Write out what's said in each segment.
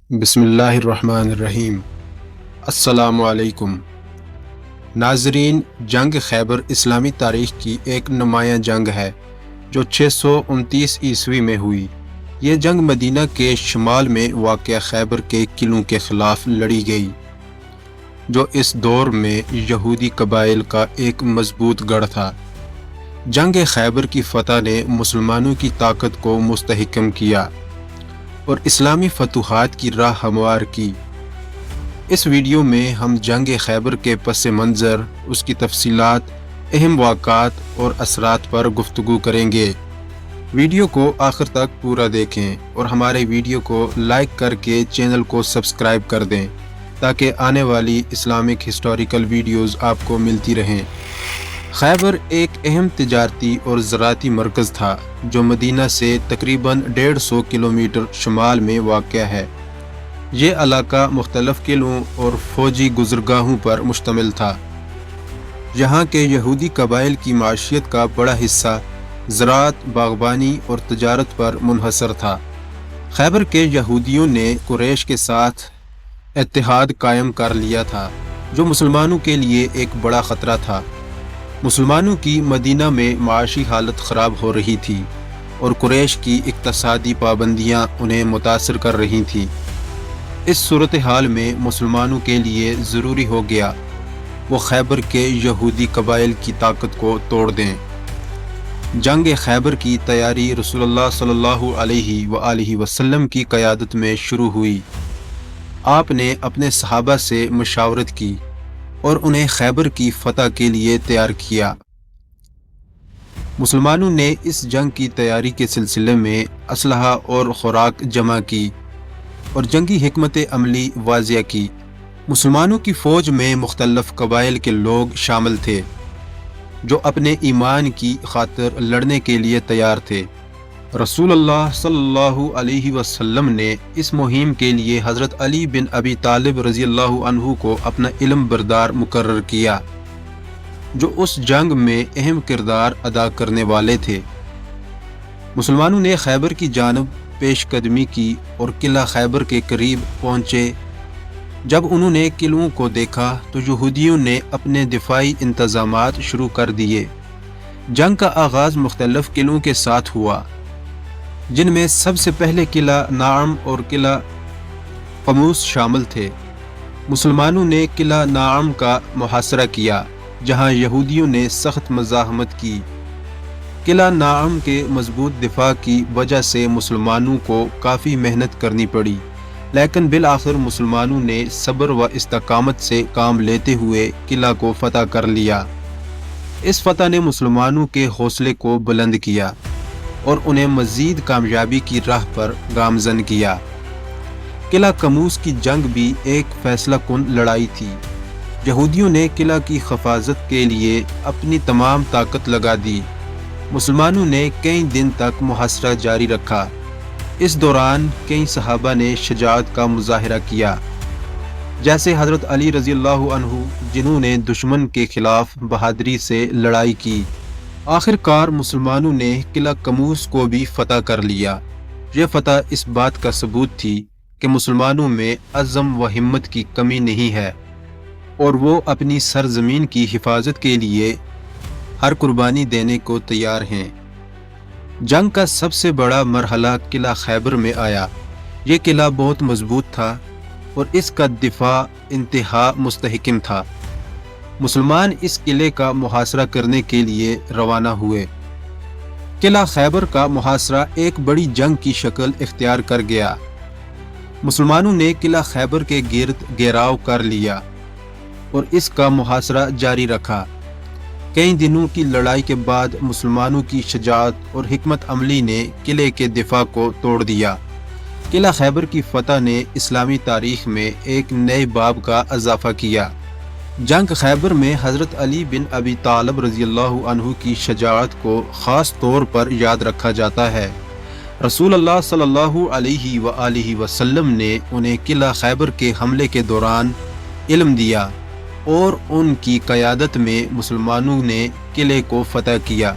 بسم اللہ الرحمن الرحیم۔ السلام علیکم ناظرین، جنگ خیبر اسلامی تاریخ کی ایک نمایاں جنگ ہے جو 629 عیسوی میں ہوئی۔ یہ جنگ مدینہ کے شمال میں واقع خیبر کے قلعوں کے خلاف لڑی گئی، جو اس دور میں یہودی قبائل کا ایک مضبوط گڑھ تھا۔ جنگ خیبر کی فتح نے مسلمانوں کی طاقت کو مستحکم کیا اور اسلامی فتوحات کی راہ ہموار کی۔ اس ویڈیو میں ہم جنگ خیبر کے پس منظر، اس کی تفصیلات، اہم واقعات اور اثرات پر گفتگو کریں گے۔ ویڈیو کو آخر تک پورا دیکھیں اور ہمارے ویڈیو کو لائک کر کے چینل کو سبسکرائب کر دیں تاکہ آنے والی اسلامک ہسٹوریکل ویڈیوز آپ کو ملتی رہیں۔ خیبر ایک اہم تجارتی اور زراعتی مرکز تھا جو مدینہ سے تقریباً 150 کلومیٹر شمال میں واقع ہے۔ یہ علاقہ مختلف قلعوں اور فوجی گزرگاہوں پر مشتمل تھا۔ یہاں کے یہودی قبائل کی معیشت کا بڑا حصہ زراعت، باغبانی اور تجارت پر منحصر تھا۔ خیبر کے یہودیوں نے قریش کے ساتھ اتحاد قائم کر لیا تھا، جو مسلمانوں کے لیے ایک بڑا خطرہ تھا۔ مسلمانوں کی مدینہ میں معاشی حالت خراب ہو رہی تھی اور قریش کی اقتصادی پابندیاں انہیں متاثر کر رہی تھیں۔ اس صورتحال میں مسلمانوں کے لیے ضروری ہو گیا وہ خیبر کے یہودی قبائل کی طاقت کو توڑ دیں۔ جنگ خیبر کی تیاری رسول اللہ صلی اللہ علیہ وآلہ وسلم کی قیادت میں شروع ہوئی۔ آپ نے اپنے صحابہ سے مشاورت کی اور انہیں خیبر کی فتح کے لیے تیار کیا۔ مسلمانوں نے اس جنگ کی تیاری کے سلسلے میں اسلحہ اور خوراک جمع کی اور جنگی حکمت عملی واضح کی۔ مسلمانوں کی فوج میں مختلف قبائل کے لوگ شامل تھے جو اپنے ایمان کی خاطر لڑنے کے لیے تیار تھے۔ رسول اللہ صلی اللہ علیہ وسلم نے اس مہم کے لیے حضرت علی بن ابی طالب رضی اللہ عنہ کو اپنا علم بردار مقرر کیا، جو اس جنگ میں اہم کردار ادا کرنے والے تھے۔ مسلمانوں نے خیبر کی جانب پیش قدمی کی اور قلعہ خیبر کے قریب پہنچے۔ جب انہوں نے قلعوں کو دیکھا تو یہودیوں نے اپنے دفاعی انتظامات شروع کر دیے۔ جنگ کا آغاز مختلف قلعوں کے ساتھ ہوا، جن میں سب سے پہلے قلعہ نعم اور قلعہ قموس شامل تھے۔ مسلمانوں نے قلعہ نعم کا محاصرہ کیا، جہاں یہودیوں نے سخت مزاحمت کی۔ قلعہ نعم کے مضبوط دفاع کی وجہ سے مسلمانوں کو کافی محنت کرنی پڑی، لیکن بالآخر مسلمانوں نے صبر و استقامت سے کام لیتے ہوئے قلعہ کو فتح کر لیا۔ اس فتح نے مسلمانوں کے حوصلے کو بلند کیا اور انہیں مزید کامیابی کی راہ پر گامزن کیا۔ قلعہ قموس کی جنگ بھی ایک فیصلہ کن لڑائی تھی۔ یہودیوں نے قلعہ کی حفاظت کے لیے اپنی تمام طاقت لگا دی۔ مسلمانوں نے کئی دن تک محاصرہ جاری رکھا۔ اس دوران کئی صحابہ نے شجاعت کا مظاہرہ کیا، جیسے حضرت علی رضی اللہ عنہ، جنہوں نے دشمن کے خلاف بہادری سے لڑائی کی۔ آخر کار مسلمانوں نے قلعہ قموس کو بھی فتح کر لیا۔ یہ فتح اس بات کا ثبوت تھی کہ مسلمانوں میں عزم و ہمت کی کمی نہیں ہے اور وہ اپنی سرزمین کی حفاظت کے لیے ہر قربانی دینے کو تیار ہیں۔ جنگ کا سب سے بڑا مرحلہ قلعہ خیبر میں آیا۔ یہ قلعہ بہت مضبوط تھا اور اس کا دفاع انتہا مستحکم تھا۔ مسلمان اس قلعے کا محاصرہ کرنے کے لیے روانہ ہوئے۔ قلعہ خیبر کا محاصرہ ایک بڑی جنگ کی شکل اختیار کر گیا۔ مسلمانوں نے قلعہ خیبر کے گرد گھیراؤ کر لیا اور اس کا محاصرہ جاری رکھا۔ کئی دنوں کی لڑائی کے بعد مسلمانوں کی شجاعت اور حکمت عملی نے قلعے کے دفاع کو توڑ دیا۔ قلعہ خیبر کی فتح نے اسلامی تاریخ میں ایک نئے باب کا اضافہ کیا۔ جنگ خیبر میں حضرت علی بن ابی طالب رضی اللہ عنہ کی شجاعت کو خاص طور پر یاد رکھا جاتا ہے۔ رسول اللہ صلی اللہ علیہ وآلہ وسلم نے انہیں قلعہ خیبر کے حملے کے دوران علم دیا اور ان کی قیادت میں مسلمانوں نے قلعے کو فتح کیا۔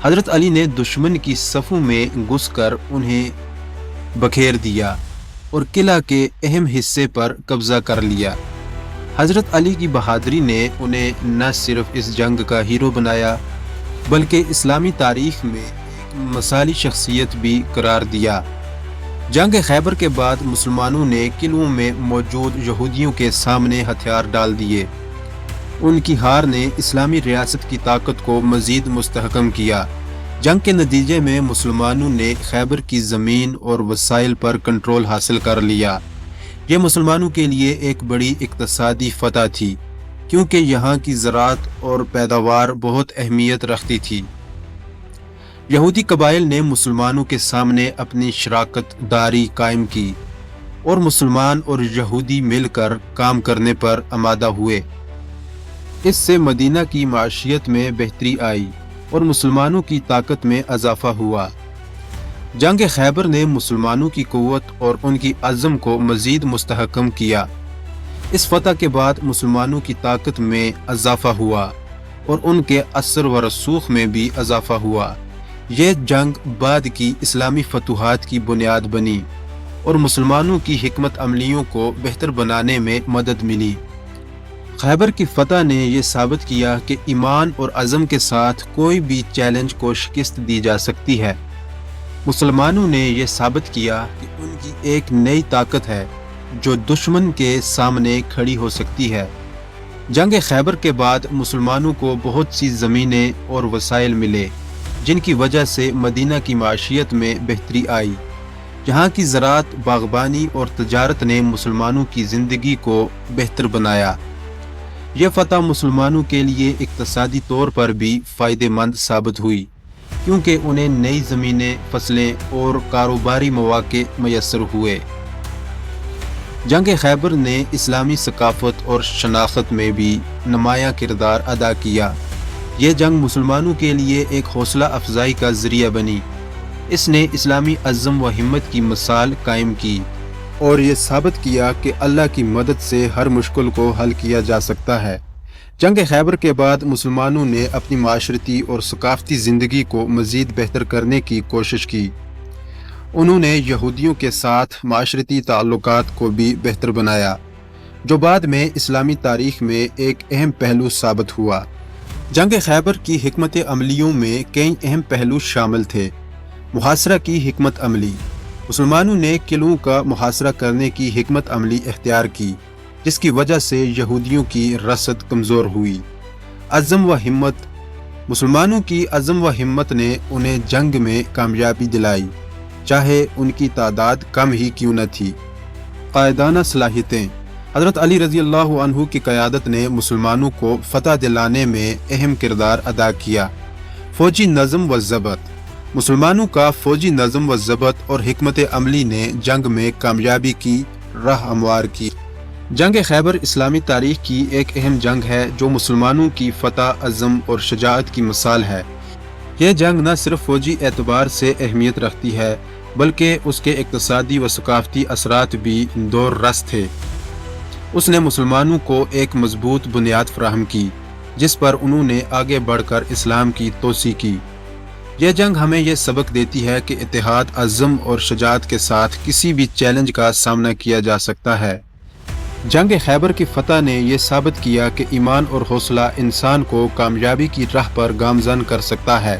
حضرت علی نے دشمن کی صفوں میں گھس کر انہیں بکھیر دیا اور قلعہ کے اہم حصے پر قبضہ کر لیا۔ حضرت علی کی بہادری نے انہیں نہ صرف اس جنگ کا ہیرو بنایا بلکہ اسلامی تاریخ میں ایک مثالی شخصیت بھی قرار دیا۔ جنگ خیبر کے بعد مسلمانوں نے قلعوں میں موجود یہودیوں کے سامنے ہتھیار ڈال دیے۔ ان کی ہار نے اسلامی ریاست کی طاقت کو مزید مستحکم کیا۔ جنگ کے نتیجے میں مسلمانوں نے خیبر کی زمین اور وسائل پر کنٹرول حاصل کر لیا۔ یہ مسلمانوں کے لیے ایک بڑی اقتصادی فتح تھی کیونکہ یہاں کی زراعت اور پیداوار بہت اہمیت رکھتی تھی۔ یہودی قبائل نے مسلمانوں کے سامنے اپنی شراکت داری قائم کی اور مسلمان اور یہودی مل کر کام کرنے پر آمادہ ہوئے۔ اس سے مدینہ کی معیشت میں بہتری آئی اور مسلمانوں کی طاقت میں اضافہ ہوا۔ جنگ خیبر نے مسلمانوں کی قوت اور ان کی عزم کو مزید مستحکم کیا۔ اس فتح کے بعد مسلمانوں کی طاقت میں اضافہ ہوا اور ان کے اثر و رسوخ میں بھی اضافہ ہوا۔ یہ جنگ بعد کی اسلامی فتوحات کی بنیاد بنی اور مسلمانوں کی حکمت عملیوں کو بہتر بنانے میں مدد ملی۔ خیبر کی فتح نے یہ ثابت کیا کہ ایمان اور عزم کے ساتھ کوئی بھی چیلنج کو شکست دی جا سکتی ہے۔ مسلمانوں نے یہ ثابت کیا کہ ان کی ایک نئی طاقت ہے جو دشمن کے سامنے کھڑی ہو سکتی ہے۔ جنگ خیبر کے بعد مسلمانوں کو بہت سی زمینیں اور وسائل ملے جن کی وجہ سے مدینہ کی معیشت میں بہتری آئی۔ یہاں کی زراعت، باغبانی اور تجارت نے مسلمانوں کی زندگی کو بہتر بنایا۔ یہ فتح مسلمانوں کے لیے اقتصادی طور پر بھی فائدہ مند ثابت ہوئی کیونکہ انہیں نئی زمینیں، فصلیں اور کاروباری مواقع میسر ہوئے۔ جنگ خیبر نے اسلامی ثقافت اور شناخت میں بھی نمایاں کردار ادا کیا۔ یہ جنگ مسلمانوں کے لیے ایک حوصلہ افزائی کا ذریعہ بنی۔ اس نے اسلامی عزم و ہمت کی مثال قائم کی اور یہ ثابت کیا کہ اللہ کی مدد سے ہر مشکل کو حل کیا جا سکتا ہے۔ جنگ خیبر کے بعد مسلمانوں نے اپنی معاشرتی اور ثقافتی زندگی کو مزید بہتر کرنے کی کوشش کی۔ انہوں نے یہودیوں کے ساتھ معاشرتی تعلقات کو بھی بہتر بنایا، جو بعد میں اسلامی تاریخ میں ایک اہم پہلو ثابت ہوا۔ جنگ خیبر کی حکمت عملیوں میں کئی اہم پہلو شامل تھے۔ محاصرہ کی حکمت عملی: مسلمانوں نے قلعوں کا محاصرہ کرنے کی حکمت عملی اختیار کی جس کی وجہ سے یہودیوں کی رسد کمزور ہوئی۔ عزم و ہمت: مسلمانوں کی عزم و ہمت نے انہیں جنگ میں کامیابی دلائی چاہے ان کی تعداد کم ہی کیوں نہ تھی۔ قائدانہ صلاحیتیں: حضرت علی رضی اللہ عنہ کی قیادت نے مسلمانوں کو فتح دلانے میں اہم کردار ادا کیا۔ فوجی نظم و ضبط: مسلمانوں کا فوجی نظم و ضبط اور حکمت عملی نے جنگ میں کامیابی کی راہ ہموار کی۔ جنگ خیبر اسلامی تاریخ کی ایک اہم جنگ ہے جو مسلمانوں کی فتح، عزم اور شجاعت کی مثال ہے۔ یہ جنگ نہ صرف فوجی اعتبار سے اہمیت رکھتی ہے بلکہ اس کے اقتصادی و ثقافتی اثرات بھی دور رس تھے۔ اس نے مسلمانوں کو ایک مضبوط بنیاد فراہم کی جس پر انہوں نے آگے بڑھ کر اسلام کی توسیع کی۔ یہ جنگ ہمیں یہ سبق دیتی ہے کہ اتحاد، عزم اور شجاعت کے ساتھ کسی بھی چیلنج کا سامنا کیا جا سکتا ہے۔ جنگ خیبر کی فتح نے یہ ثابت کیا کہ ایمان اور حوصلہ انسان کو کامیابی کی راہ پر گامزن کر سکتا ہے۔